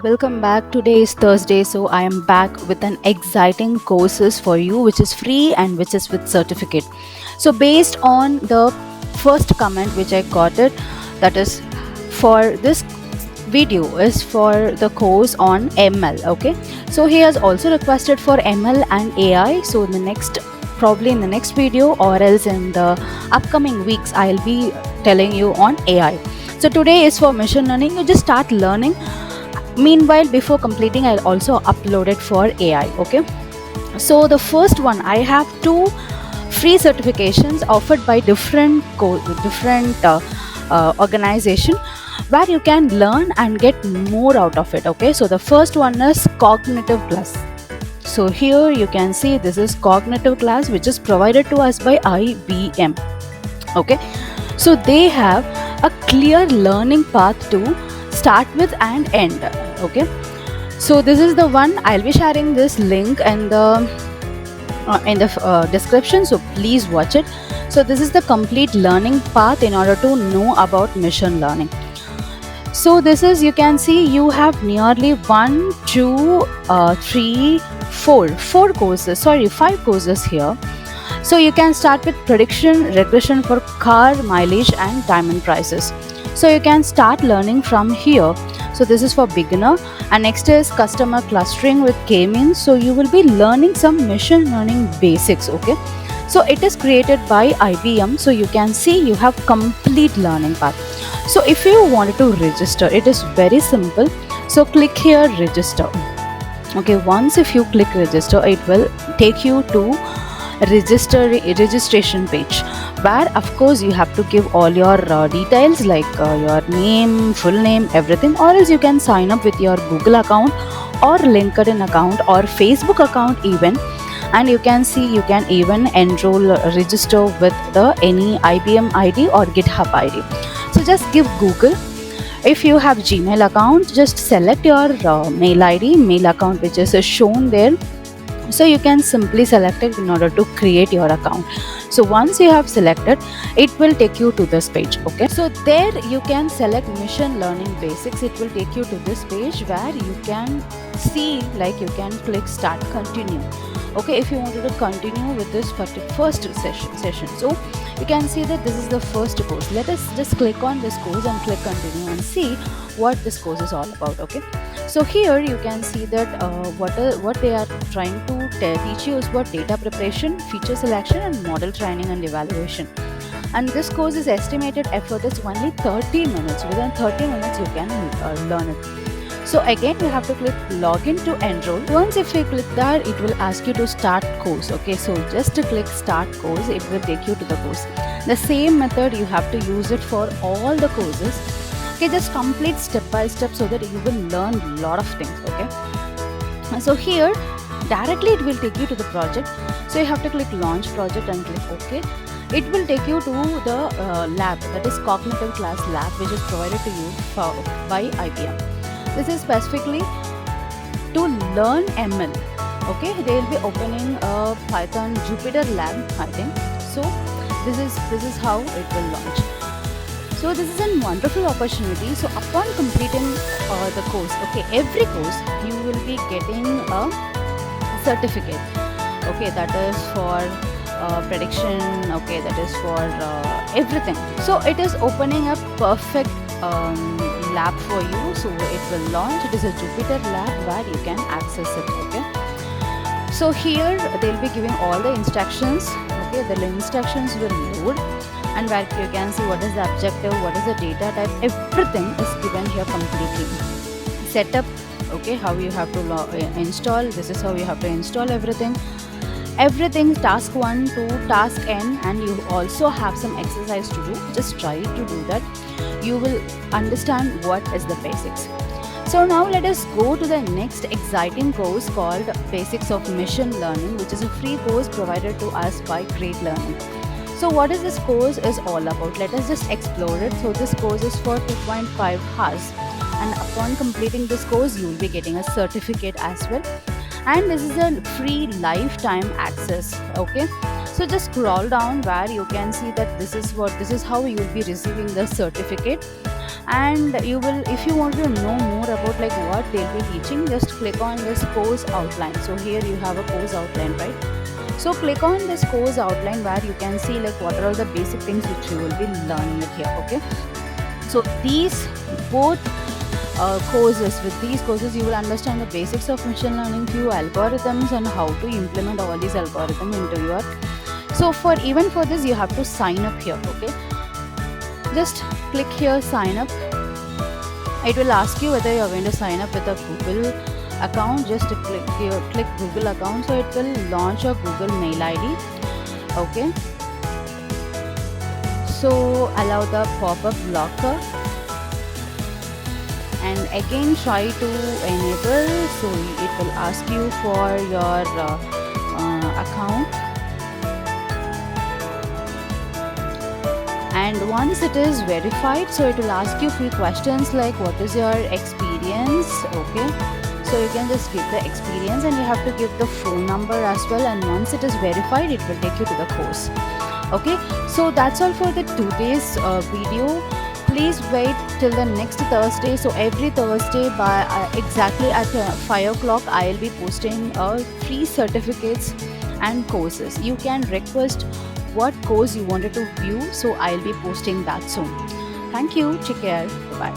welcome back. Today is Thursday, so I am back with an exciting courses for you, which is free and which is with certificate. So, based on the first comment which I got it, that is for this video is for the course on ML. Okay, so he has also requested for ML and AI. So, in the next probably in the next video or else in the upcoming weeks, I'll be telling you on AI. So today is for machine learning. You just start learning. Meanwhile, before completing, I'll also upload it for AI. Okay. So the first one, I have two free certifications offered by different organization where you can learn and get more out of it. Okay. So the first one is Cognitive Plus. So here you can see this is Cognitive Class, which is provided to us by IBM. Okay. So they have a clear learning path to start with and end. Okay, so this is the one. I'll be sharing this link in the description, so please watch it. So this is the complete learning path in order to know about machine learning. So this is, you can see you have nearly 1 2 3 4 courses, sorry, 5 courses here. So you can start with prediction, regression for car mileage and diamond prices. So you can start learning from here. So this is for beginner, and next is customer clustering with K-means. So you will be learning some machine learning basics. Okay, so it is created by IBM. So you can see you have complete learning path. So if you wanted to register, it is very simple. So click here, register. Okay, once if you click register, it will take you to registration page, where of course you have to give all your details like your name, full name, everything, or else you can sign up with your Google account or LinkedIn account or Facebook account even, and you can see you can even enroll, register with the any IBM ID or GitHub ID. So just give Google. If you have Gmail account, just select your mail ID, mail account which is shown there. So you can simply select it in order to create your account. So once you have selected, it will take you to this page. Okay, so there you can select machine learning basics. It will take you to this page where you can see, like, you can click start, continue. Okay, if you wanted to continue with this first session, so you can see that this is the first course. Let us just click on this course and click continue and see what this course is all about. Okay, so here you can see that what they are trying to teach you is about data preparation, feature selection, and model training and evaluation. And this course is estimated effort is only 30 minutes. Within 30 minutes you can learn it. So again, you have to click login to enroll. Once if you click that, it will ask you to start course. Okay, so just to click start course, it will take you to the course. The same method you have to use it for all the courses. Okay, just complete step by step so that you will learn a lot of things. Okay, and so here directly it will take you to the project. So you have to click launch project and click OK. It will take you to the lab, that is Cognitive Class lab, which is provided to you by IBM. This is specifically to learn ML. Okay, they will be opening a Python Jupyter lab, I think. So this is how it will launch. So this is a wonderful opportunity. So upon completing the course, okay, every course you will be getting a certificate. Okay, that is for prediction. Okay, that is for everything. So it is opening a perfect lab for you. So it will launch. It is a Jupyter lab where you can access it. Okay, so here they will be giving all the instructions. Okay, the instructions will load, and where you can see what is the objective, what is the data type, everything is given here completely. Setup, okay, how you have to install, this is how you have to install everything. Task 1 to task n, and you also have some exercise to do. Just try to do that. You will understand what is the basics. So now let us go to the next exciting course called Basics of Machine Learning, which is a free course provided to us by Great Learning. So what is this course is all about? Let us just explore it. So this course is for 2.5 hours, and upon completing this course you will be getting a certificate as well. And this is a free lifetime access. Okay, So just scroll down where you can see that this is how you will be receiving the certificate. And you will, if you want to know more about like what they'll be teaching, just click on this course outline. So here you have a course outline, right? So click on this course outline where you can see like what are all the basic things which you will be learning it here. Okay, so these both courses, with these courses you will understand the basics of machine learning, few algorithms, and how to implement all these algorithms into your. So for even for this you have to sign up here. Okay, just click here, sign up. It will ask you whether you are going to sign up with a Google account. Just click Google account, so it will launch a Google mail ID. Okay, so allow the pop-up blocker, and again try to enable. So it will ask you for your account, and once it is verified, so it will ask you few questions like what is your experience. Okay, so you can just give the experience, and you have to give the phone number as well, and once it is verified it will take you to the course. Okay, so that's all for the today's video. Please wait till the next Thursday. So every Thursday by exactly at 5 o'clock I'll be posting free certificates and courses. You can request what course you wanted to view, so I'll be posting that soon. Thank you, take care, bye.